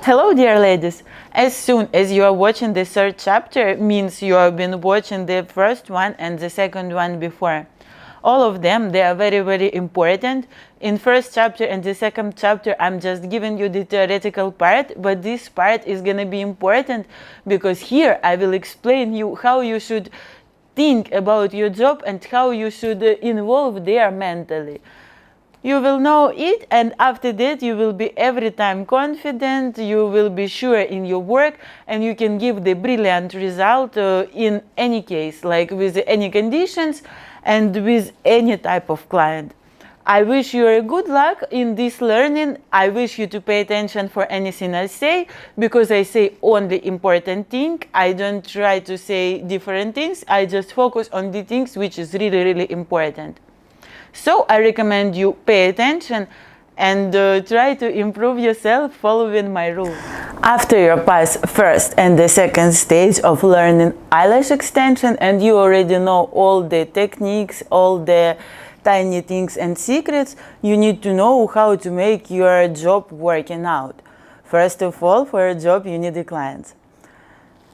Hello, dear ladies. As soon as you are watching the third chapter, means you have been watching the first one and the second one before. All of them, they are very, very important. In first chapter and the second chapter, I'm just giving you the theoretical part, but this part is gonna be important because here I will explain you how you should think about your job and how you should involve there mentally. You will know it, and after that you will be every time confident, you will be sure in your work, and you can give the brilliant result in any case, like with any conditions and with any type of client. I wish you a good luck in this learning. I wish you to pay attention for anything I say, because I say only important thing. I don't try to say different things. I just focus on the things which is really, really important. So I recommend you pay attention and try to improve yourself following my rules. After you pass first and the second stage of learning eyelash extension and you already know all the techniques, all the tiny things and secrets, you need to know how to make your job working out. First of all, for a job you need the clients.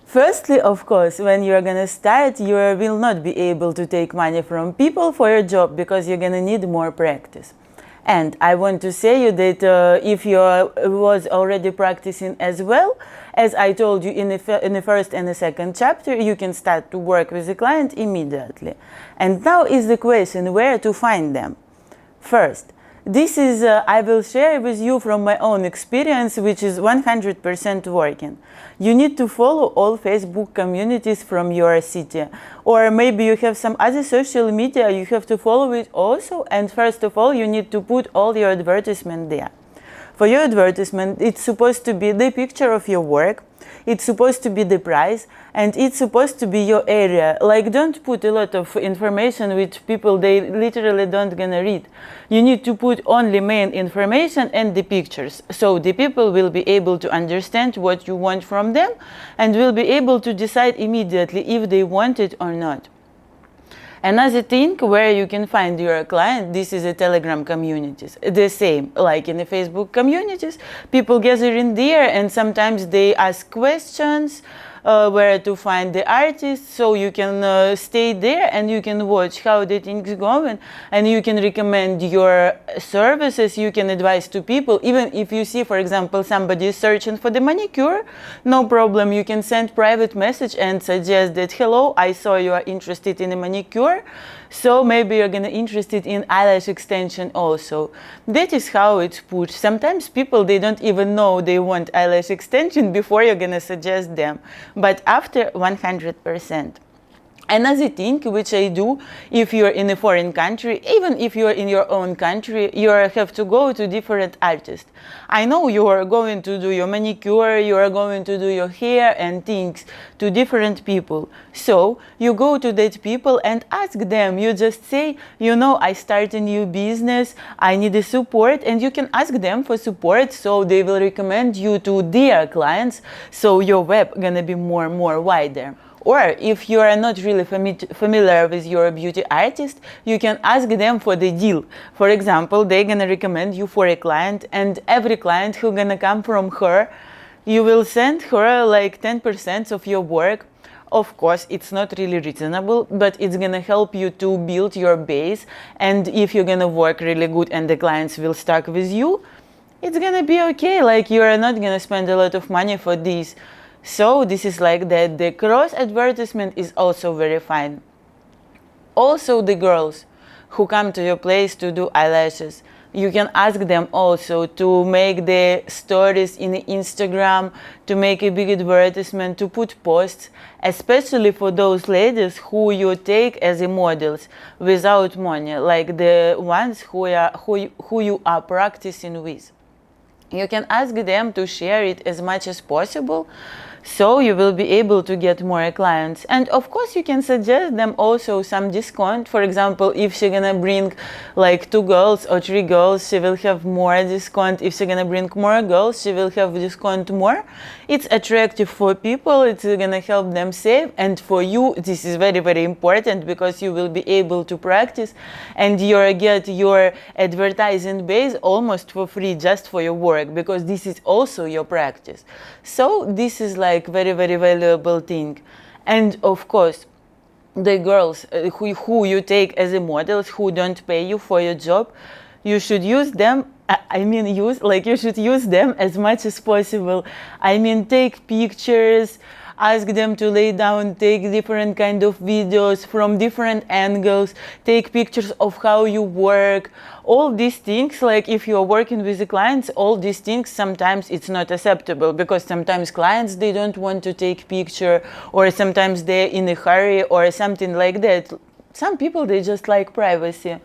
Firstly, of course, when you're gonna start, you will not be able to take money from people for your job because you're gonna need more practice. And I want to say you that if you was already practicing as well, as I told you in the first and the second chapter, you can start to work with the client immediately. And now is the question where to find them. First, this is, I will share with you from my own experience, which is 100% working. You need to follow all Facebook communities from your city. Or maybe you have some other social media, you have to follow it also. And first of all, you need to put all your advertisement there. For your advertisement, it's supposed to be the picture of your work, it's supposed to be the price, and it's supposed to be your area. Like, don't put a lot of information which people, they literally don't gonna read. You need to put only main information and the pictures, so the people will be able to understand what you want from them and will be able to decide immediately if they want it or not. Another thing where you can find your client, this is a Telegram communities. The same, like in the Facebook communities, people gather in there and sometimes they ask questions, where to find the artists, so you can stay there and you can watch how the things going, and you can recommend your services, you can advise to people. Even if you see, for example, somebody is searching for the manicure, no problem, you can send private message and suggest that, hello, I saw you are interested in a manicure, so maybe you're gonna interested in eyelash extension also. That is how it's put. Sometimes people, they don't even know they want eyelash extension before you're gonna suggest them, but after 100%. Another thing which I do, if you're in a foreign country, even if you're in your own country, you have to go to different artists. I know you are going to do your manicure, you are going to do your hair and things to different people. So you go to that people and ask them. You just say, you know, I start a new business, I need a support, and you can ask them for support, so they will recommend you to their clients, so your web gonna be more and more wider. Or if you are not really familiar with your beauty artist, you can ask them for the deal. For example, they're gonna recommend you for a client, and every client who's gonna come from her, you will send her like 10% of your work. Of course, it's not really reasonable, but it's gonna help you to build your base. And if you're gonna work really good and the clients will stick with you, it's gonna be okay. Like, you are not gonna spend a lot of money for this. So this is like that. The cross advertisement is also very fine. Also, the girls who come to your place to do eyelashes, you can ask them also to make the stories in Instagram, to make a big advertisement, to put posts, especially for those ladies who you take as models without money, like the ones who you are practicing with. You can ask them to share it as much as possible, So you will be able to get more clients. And of course you can suggest them also some discount. For example, if she's gonna bring like 2 girls or 3 girls, she will have more discount. If she's gonna bring more girls, she will have discount more. It's attractive for people, it's gonna help them save, and for you this is very, very important, because you will be able to practice and you get your advertising base almost for free just for your work, because this is also your practice. So this is like very, very valuable thing. And of course, the girls who you take as a models, who don't pay you for your job, you should use them. You should use them as much as possible. I mean, take pictures, ask them to lay down, take different kind of videos from different angles, take pictures of how you work. All these things, like if you are working with the clients, all these things, sometimes it's not acceptable, because sometimes clients, they don't want to take picture, or sometimes they're in a hurry or something like that. Some people, they just like privacy.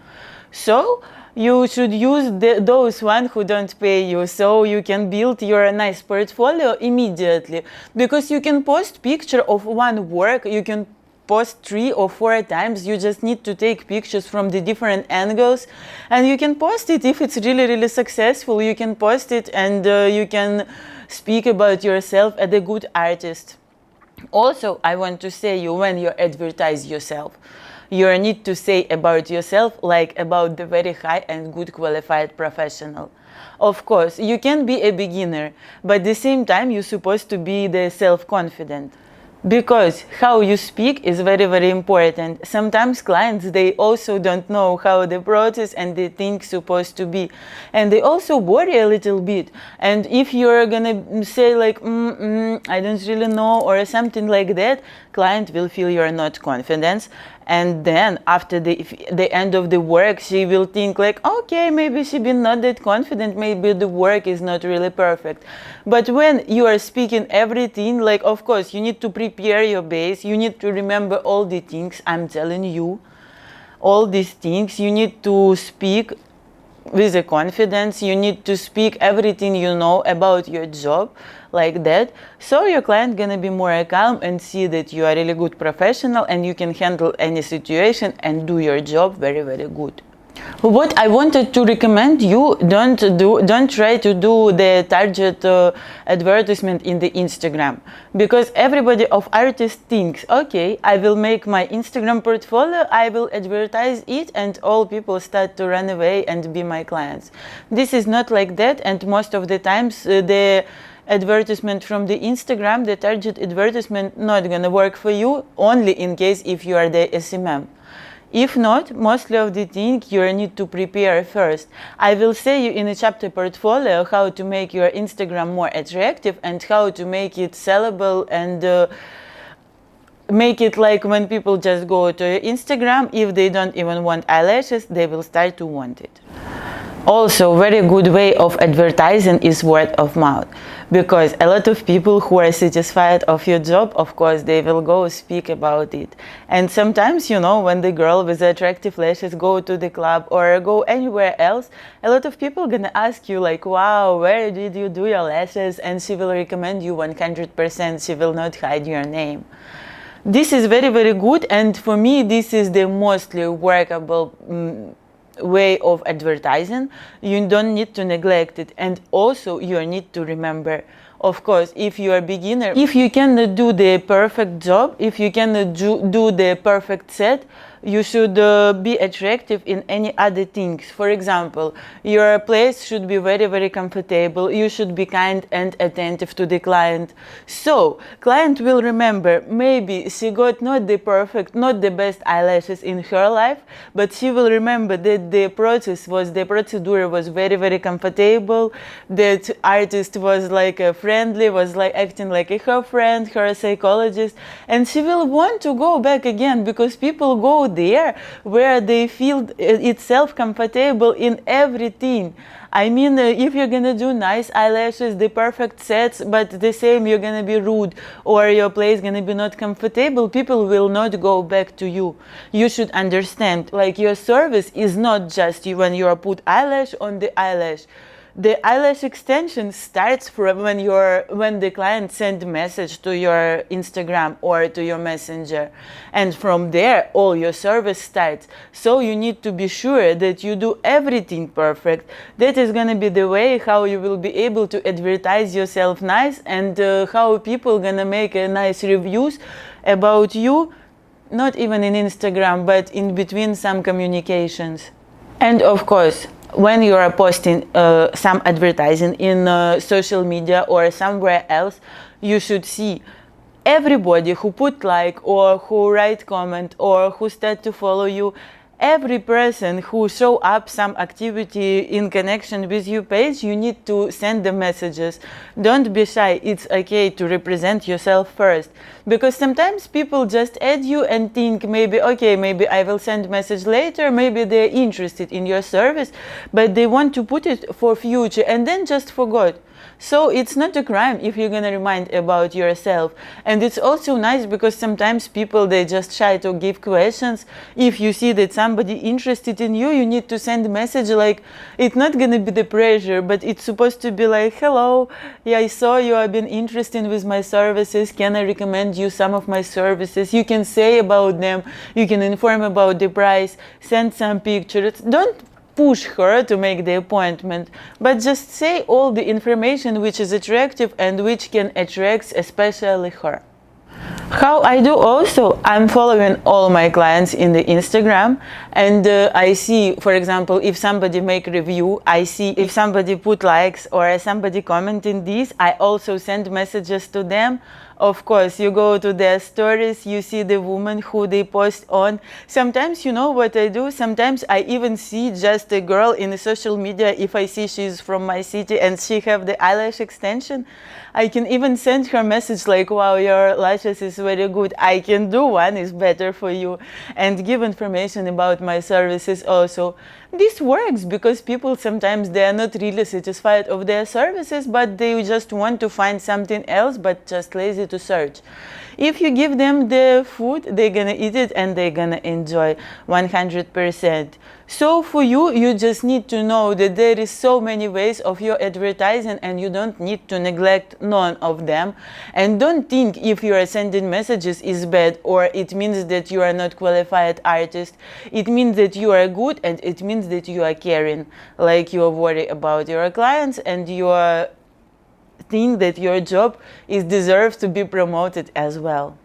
So you should use those ones who don't pay you, so you can build your nice portfolio immediately. Because you can post picture of one work, you can post 3 or 4 times. You just need to take pictures from the different angles, and you can post it. If it's really, really successful, you can post it, and you can speak about yourself as a good artist. Also, I want to say, you when you advertise yourself, you need to say about yourself like about the very high and good qualified professional. Of course, you can be a beginner, but at the same time you're supposed to be the self-confident. Because how you speak is very, very important. Sometimes clients, they also don't know how the process and the things supposed to be. And they also worry a little bit. And if you're gonna say like, I don't really know, or something like that, client will feel you're not confident. And then after the end of the work, she will think like, okay, maybe she been not that confident, maybe the work is not really perfect. But when you are speaking everything, like, of course, you need to prepare your base, you need to remember all the things I'm telling you, all these things, you need to speak with a confidence, you need to speak everything you know about your job, like that. So your client gonna be more calm and see that you are a really good professional and you can handle any situation and do your job very, very good. What I wanted to recommend you, don't try to do the target advertisement in the Instagram, because everybody of artists thinks, okay, I will make my Instagram portfolio, I will advertise it, and all people start to run away and be my clients. This is not like that, and most of the times the advertisement from the Instagram, the target advertisement, not gonna work for you, only in case if you are the SMM. If not, mostly of the thing you need to prepare first. I will say you in a chapter portfolio how to make your Instagram more attractive and how to make it sellable, and make it like when people just go to your Instagram, if they don't even want eyelashes, they will start to want it. Also, very good way of advertising is word of mouth, because a lot of people who are satisfied of your job, of course, they will go speak about it. And sometimes, you know, when the girl with the attractive lashes go to the club or go anywhere else, a lot of people gonna ask you like, wow, where did you do your lashes? And she will recommend you 100%, she will not hide your name. This is very, very good, and for me, this is the mostly workable way of advertising. You don't need to neglect it, and also you need to remember, of course, if you are a beginner, if you cannot do the perfect job, if you cannot do the perfect set, you should be attractive in any other things. For example, your place should be very, very comfortable. You should be kind and attentive to the client. So client will remember, maybe she got not the perfect, not the best eyelashes in her life, but she will remember that the procedure was very, very comfortable, that artist was like a friendly, was like acting like her friend, her psychologist, and she will want to go back again, because people go there where they feel itself comfortable in everything. I mean, if you're gonna do nice eyelashes, the perfect sets, but the same you're gonna be rude or your place gonna be not comfortable, people will not go back to you. You should understand, like, your service is not just when you are put eyelash on the eyelash. The eyelash extension starts from when the client sends a message to your Instagram or to your messenger, and from there all your service starts. So you need to be sure that you do everything perfect. That is gonna be the way how you will be able to advertise yourself nice, and how people gonna make nice reviews about you, not even in Instagram, but in between some communications. And of course, when you are posting some advertising in social media or somewhere else, you should see everybody who put like or who write comment or who start to follow you. Every person who show up some activity in connection with your page, you need to send the messages. Don't be shy. It's okay to represent yourself first, because sometimes people just add you and think maybe, okay, maybe I will send message later, maybe they're interested in your service, but they want to put it for future and then just forgot. So it's not a crime if you're gonna remind about yourself. And it's also nice because sometimes people, they just shy to give questions. If you see that somebody interested in you, you need to send a message like, it's not gonna be the pressure, but it's supposed to be like, hello, yeah, I saw you have been interested with my services, can I recommend you some of my services? You can say about them, you can inform about the price, send some pictures. Don't push her to make the appointment, but just say all the information which is attractive and which can attract especially her. How I do also, I'm following all my clients in the Instagram, and I see, for example, if somebody make review, I see if somebody put likes or somebody comment in this, I also send messages to them. Of course, you go to their stories, you see the woman who they post on. Sometimes, you know what I do? Sometimes I even see just a girl in the social media. If I see she's from my city and she have the eyelash extension, I can even send her message like, wow, your lashes is very good. I can do one, is better for you. And give information about my services also. This works because people sometimes they are not really satisfied of their services, but they just want to find something else, but just lazy to search. If you give them the food, they're gonna eat it and they're gonna enjoy 100%. So for you, you just need to know that there is so many ways of your advertising and you don't need to neglect none of them. And don't think if you are sending messages is bad or it means that you are not qualified artist. It means that you are good and it means that you are caring, like you are worried about your clients and you are think that your job is deserves to be promoted as well.